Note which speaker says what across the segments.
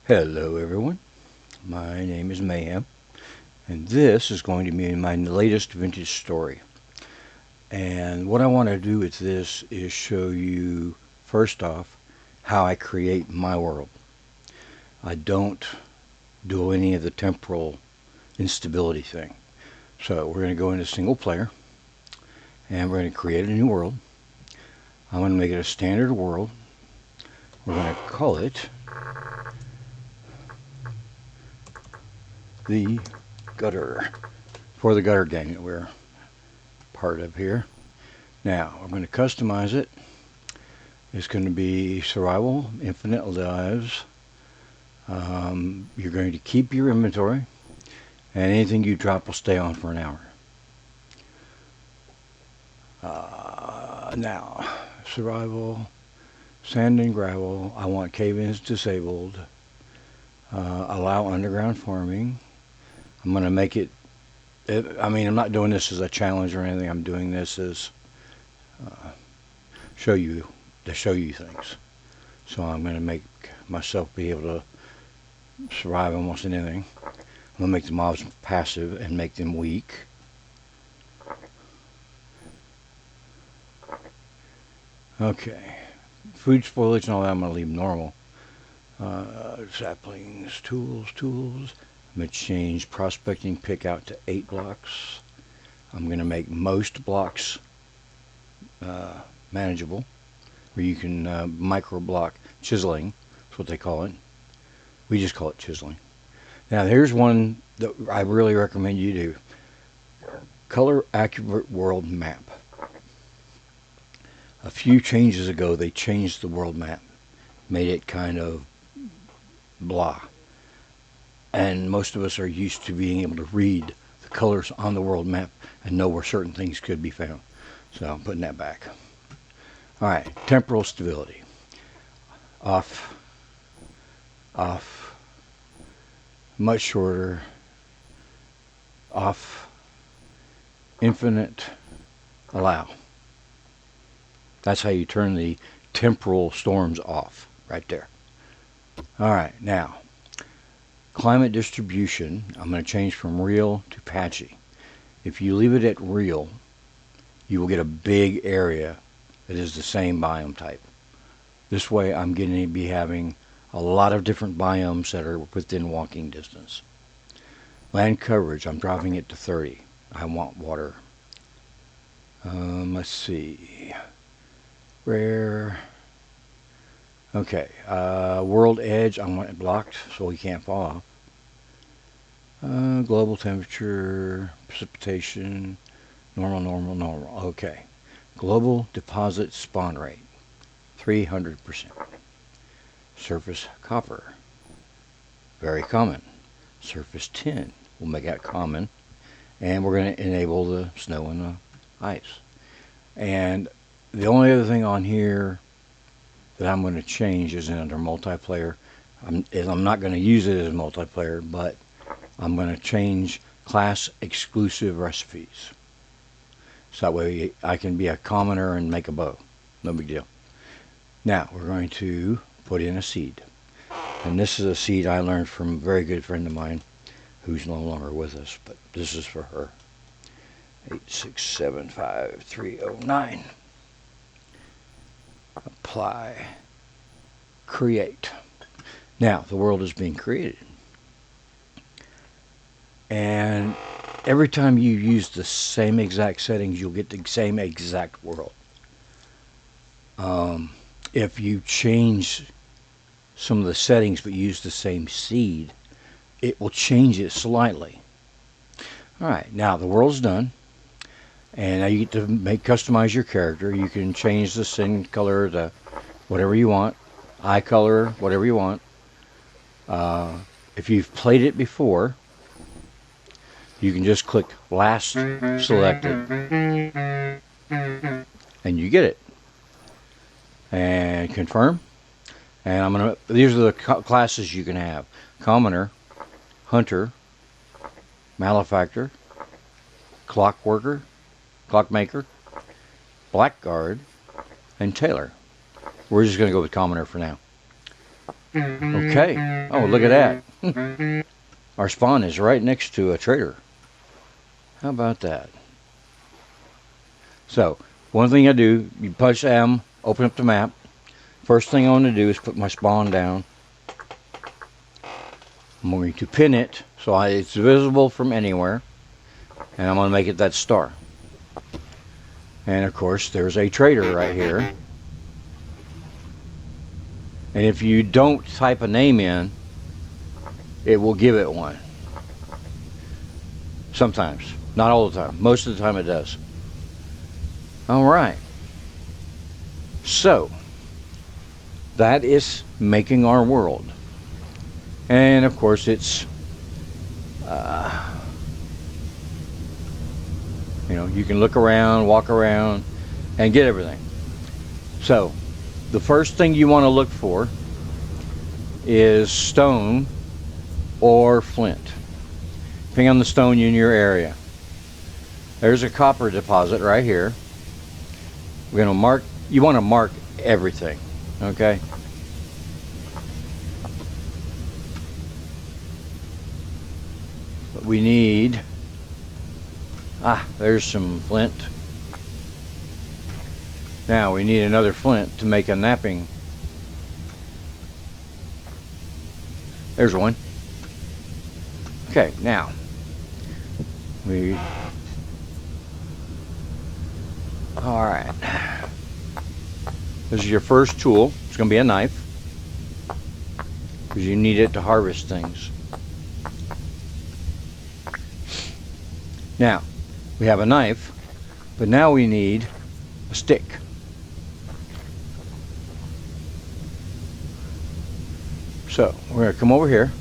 Speaker 1: Hello everyone, my name is Mayhem, and this is going to be my latest vintage story. And what I want to do with this is show you, first off, how I create my world. I don't do any of the temporal instability thing. So we're going to go into single player, and we're going to create a new world. I'm going to make it a standard world. We're going to call it the Gutter, for the Gutter gang that we're part of here. Now, I'm going to customize it. It's going to be survival, infinite lives. You're going to keep your inventory, and anything you drop will stay on for an hour. Now, survival, sand and gravel. I want cave-ins disabled. Allow underground farming. I'm going to make it, I'm not doing this as a challenge or anything. I'm doing this as show you things. So I'm going to make myself be able to survive almost anything. I'm going to make the mobs passive and make them weak. Okay. Food spoilage and all that I'm going to leave normal. Saplings, tools. I'm going to change prospecting pick out to 8 blocks. I'm going to make most blocks manageable, where you can micro block chiseling. That's what they call it. We just call it chiseling. Now here's one that I really recommend you do. Color accurate world map. A few changes ago they changed the world map, made it kind of blah. And most of us are used to being able to read the colors on the world map and know where certain things could be found. So I'm putting that back. Alright, temporal stability. Off, much shorter, off, infinite, allow. That's how you turn the temporal storms off, right there. Alright, now, climate distribution, I'm going to change from real to patchy. If you leave it at real, you will get a big area that is the same biome type. This way I'm going to be having a lot of different biomes that are within walking distance. Land coverage, I'm dropping it to 30. I want water. Let's see. Rare. Okay. World edge, I want it blocked so we can't fall off. Global temperature, precipitation, normal. Okay. Global deposit spawn rate, 300%. Surface copper, very common. Surface tin, we'll make that common. And we're going to enable the snow and the ice. And the only other thing on here that I'm going to change is under multiplayer. I'm not going to use it as multiplayer, but I'm going to change class exclusive recipes. So that way I can be a commoner and make a bow. No big deal. Now we're going to put in a seed. And this is a seed I learned from a very good friend of mine who's no longer with us, but this is for her. 8675309. Apply. Create. Now the world is being created. And every time you use the same exact settings, you'll get the same exact world. If you change some of the settings but use the same seed, it will change it slightly. Alright, now the world's done. And now you get to customize your character. You can change the skin color to whatever you want. Eye color, whatever you want. If you've played it before, you can just click last selected and you get it. And confirm. And these are the classes you can have. Commoner, Hunter, Malefactor, Clockworker, Clockmaker, Blackguard, and Tailor. We're just going to go with Commoner for now. Okay. Oh, look at that. Our spawn is right next to a trader. How about that? So, one thing I do, you punch M, open up the map. First thing I want to do is put my spawn down. I'm going to pin it so it's visible from anywhere. And I'm going to make it that star. And of course, there's a trader right here. And if you don't type a name in, it will give it one. Sometimes. Not all the time. Most of the time it does. Alright. So, that is making our world. And of course it's, you know, you can look around, walk around, and get everything. So, the first thing you want to look for is stone or flint, depending on the stone in your area. There's a copper deposit right here. We're going to mark, you want to mark everything, okay? But we need, there's some flint. Now we need another flint to make a napping. There's one. Okay, now alright. This is your first tool. It's going to be a knife, because you need it to harvest things. Now, we have a knife, but now we need a stick. So, we're going to come over here.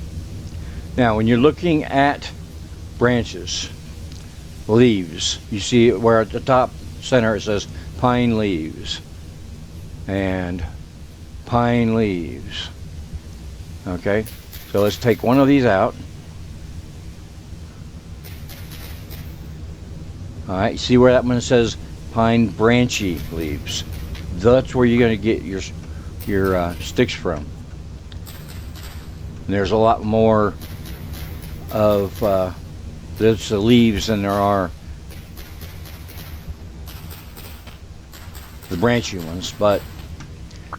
Speaker 1: Now, when you're looking at branches, leaves, you see where at the top center it says pine leaves and pine leaves. Okay, so let's take one of these out. Alright, see where that one says pine branchy leaves? That's where you're going to get your sticks from. And there's a lot more of the leaves than there are the branchy ones, but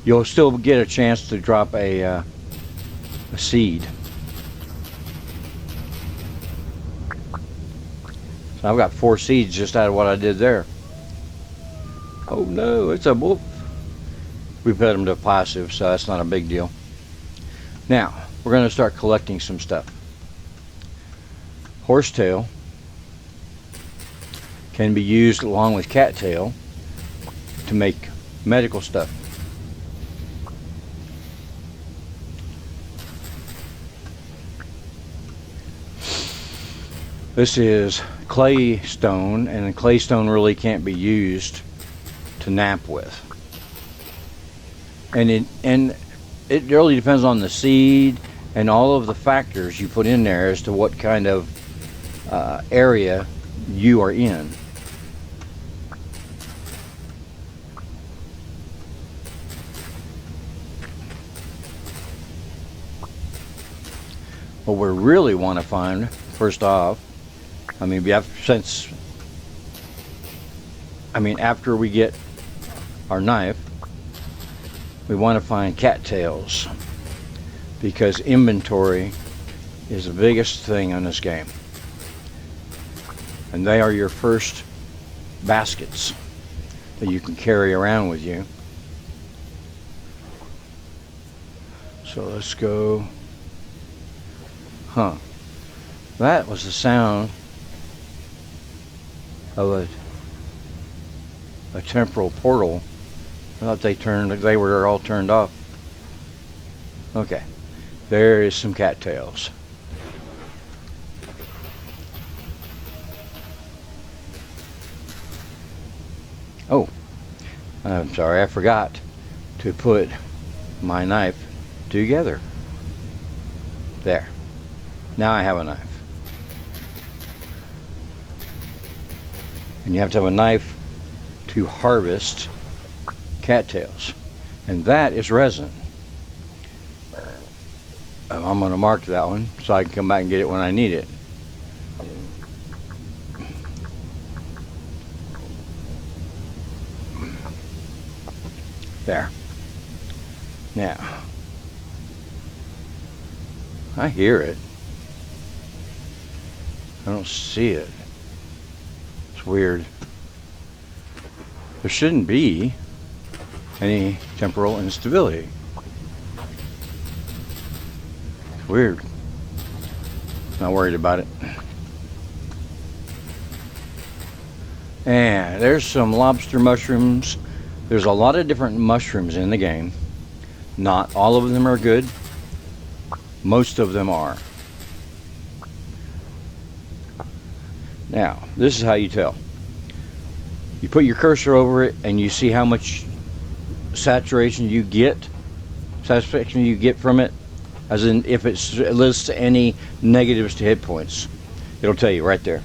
Speaker 1: you'll still get a chance to drop a seed. So I've got 4 seeds just out of what I did there. Oh no, it's a wolf. We put them to passive, so that's not a big deal. Now, we're going to start collecting some stuff. Horsetail can be used along with cattail to make medical stuff. This is clay stone, and clay stone really can't be used to nap with. And it really depends on the seed and all of the factors you put in there as to what kind of area you are in. What we really want to find, first off, after we get our knife, we want to find cattails, because inventory is the biggest thing in this game. And they are your first baskets that you can carry around with you. So let's go. That was the sound of a temporal portal. I thought they were all turned off. Okay, there is some cattails. Oh, I'm sorry, I forgot to put my knife together. There. Now I have a knife. And you have to have a knife to harvest cattails. And that is resin. I'm going to mark that one so I can come back and get it when I need it. There. Now, I hear it. I don't see it. It's weird. There shouldn't be any temporal instability. It's weird. Not worried about it. And there's some lobster mushrooms. There's a lot of different mushrooms in the game. Not all of them are good. Most of them are. Now, this is how you tell. You put your cursor over it and you see how much satisfaction you get from it, as in if it lists any negatives to hit points. It'll tell you right there.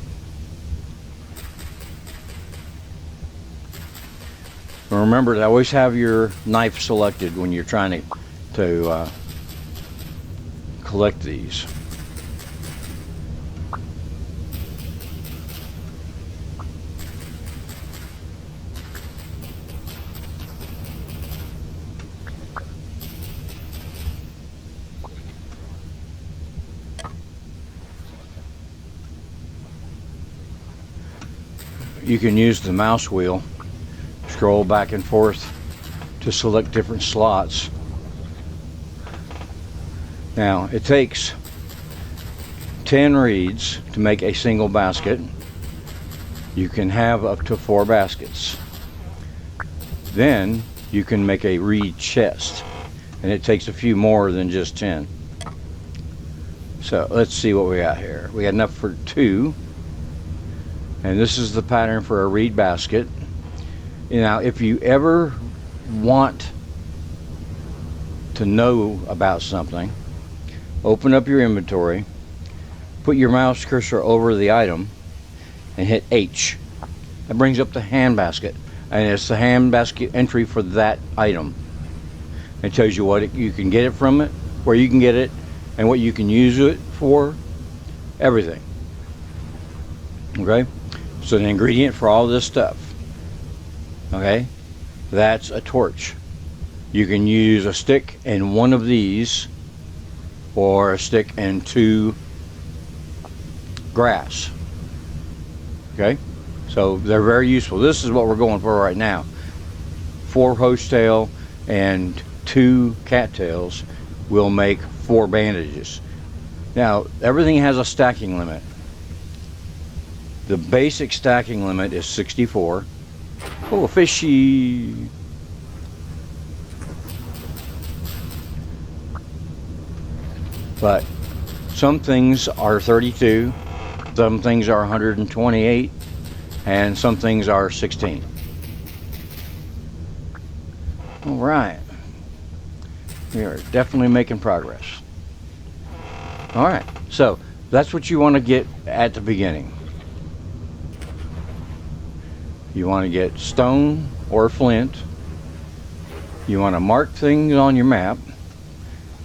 Speaker 1: And remember to always have your knife selected when you're trying to collect these. You can use the mouse wheel, scroll back and forth to select different slots. Now, it takes 10 reeds to make a single basket. You can have up to 4 baskets. Then you can make a reed chest, and it takes a few more than just 10. So let's see what we got here. We got enough for 2. And this is the pattern for a reed basket. Now, if you ever want to know about something, open up your inventory, put your mouse cursor over the item, and hit H. That brings up the hand basket, and it's the hand basket entry for that item. It tells you what you can get it from it, where you can get it, and what you can use it for, everything. Okay? So the ingredient for all this stuff, okay, that's a torch. You can use a stick and 1 of these, or a stick and 2 grass. Okay, so they're very useful. This is what we're going for right now. 4 horsetail and 2 cattails will make 4 bandages. Now, everything has a stacking limit. The basic stacking limit is 64. Oh, fishy! But some things are 32, some things are 128, and some things are 16. All right. We are definitely making progress. All right. So that's what you want to get at the beginning. You want to get stone or flint. You want to mark things on your map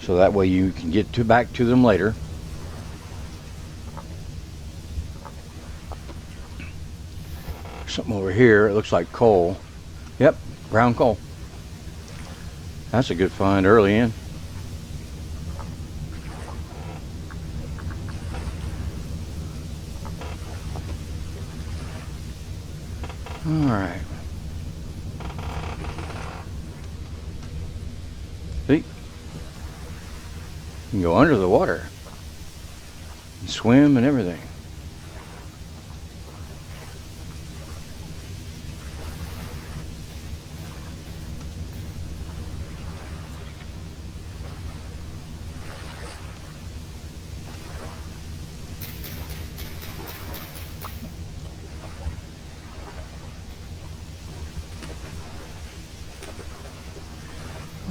Speaker 1: so that way you can get back to them later. Something over here, it looks like coal. Yep, brown coal. That's a good find early in. All right. See? You can go under the water and swim and everything.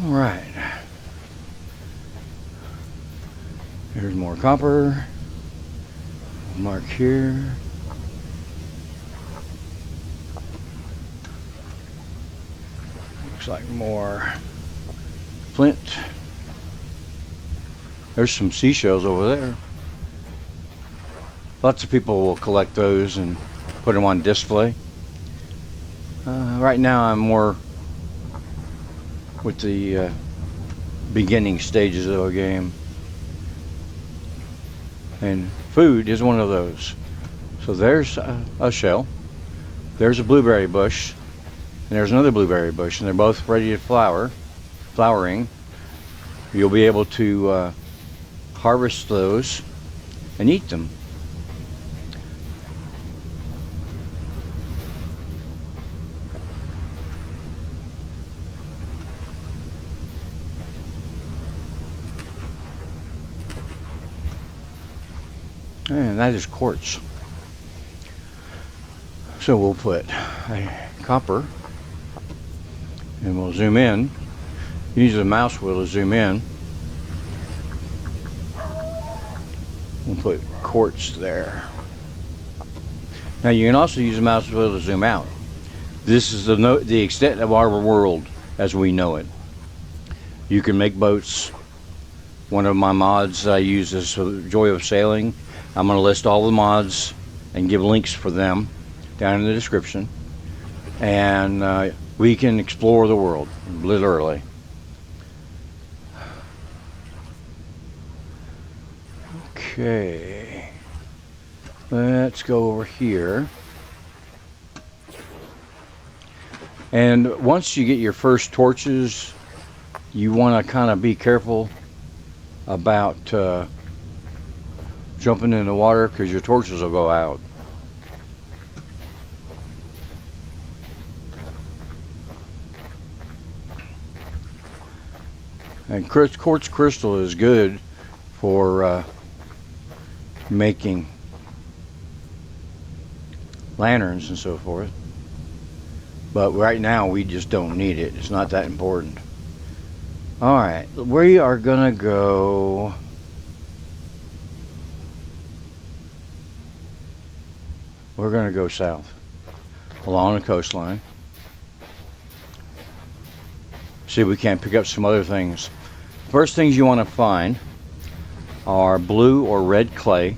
Speaker 1: All right. There's more copper. Mark here. Looks like more flint. There's some seashells over there. Lots of people will collect those and put them on display. Right now I'm more with the beginning stages of a game. And food is one of those. So there's a shell. There's a blueberry bush. And there's another blueberry bush. And they're both ready to flowering. You'll be able to harvest those and eat them. And that is quartz. So we'll put a copper and we'll zoom in. Use the mouse wheel to zoom in. We'll put quartz there. Now you can also use the mouse wheel to zoom out. This is the extent of our world as we know it. You can make boats. One of my mods I use is Joy of Sailing. I'm going to list all the mods and give links for them down in the description. And we can explore the world, literally. Okay. Let's go over here. And once you get your first torches, you want to kind of be careful about jumping in the water because your torches will go out. And quartz crystal is good for making lanterns and so forth. But right now we just don't need it. It's not that important. Alright, we are gonna go south along the coastline. See if we can't pick up some other things. First things you want to find are blue or red clay,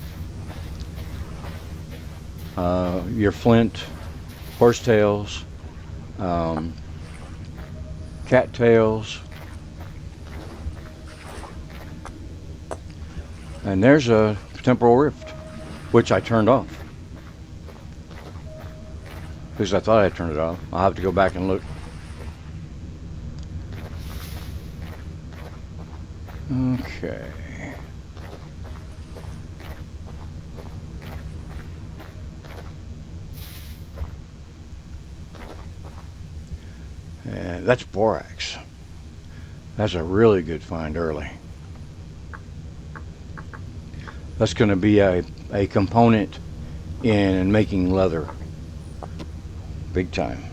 Speaker 1: your flint, horsetails, cattails, and there's a temporal rift, which I turned off because I thought I turned it off. I'll have to go back and look. Okay. And that's borax. That's a really good find early. That's going to be a component in making leather. Big time.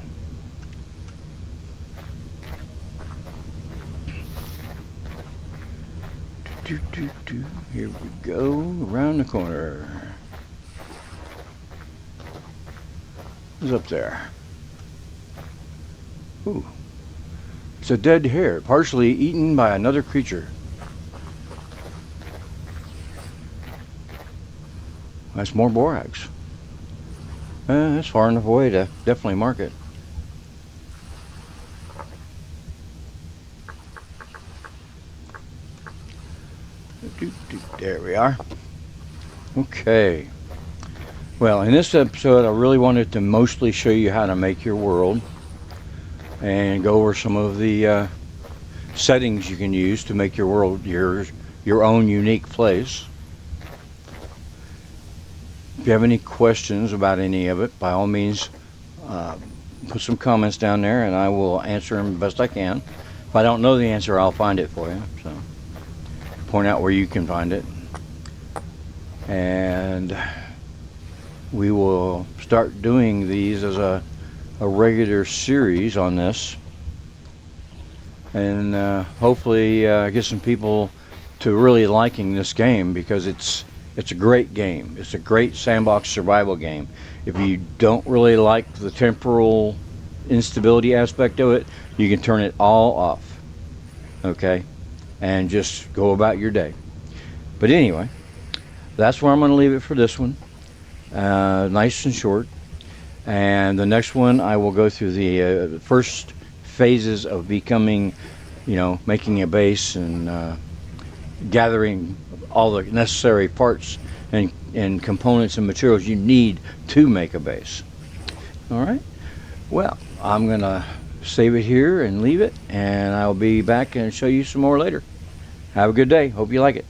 Speaker 1: Here we go, around the corner. What's up there? Ooh. It's a dead hare, partially eaten by another creature. That's more borax. That's far enough away to definitely mark it. There we are. Okay. Well, in this episode, I really wanted to mostly show you how to make your world and go over some of the settings you can use to make your world your own unique place. If you have any questions about any of it, by all means, put some comments down there and I will answer them best I can. If I don't know the answer, I'll find it for you. So point out where you can find it. And we will start doing these as a regular series on this. And hopefully get some people to really liking this game, because it's a great game. It's a great sandbox survival game. If you don't really like the temporal instability aspect of it, you can turn it all off, okay, and just go about your day. But anyway, that's where I'm going to leave it for this one. Nice and short. And the next one, I will go through the first phases of becoming, making a base and gathering all the necessary parts and components and materials you need to make a base. All right. Well, I'm going to save it here and leave it, and I'll be back and show you some more later. Have a good day. Hope you like it.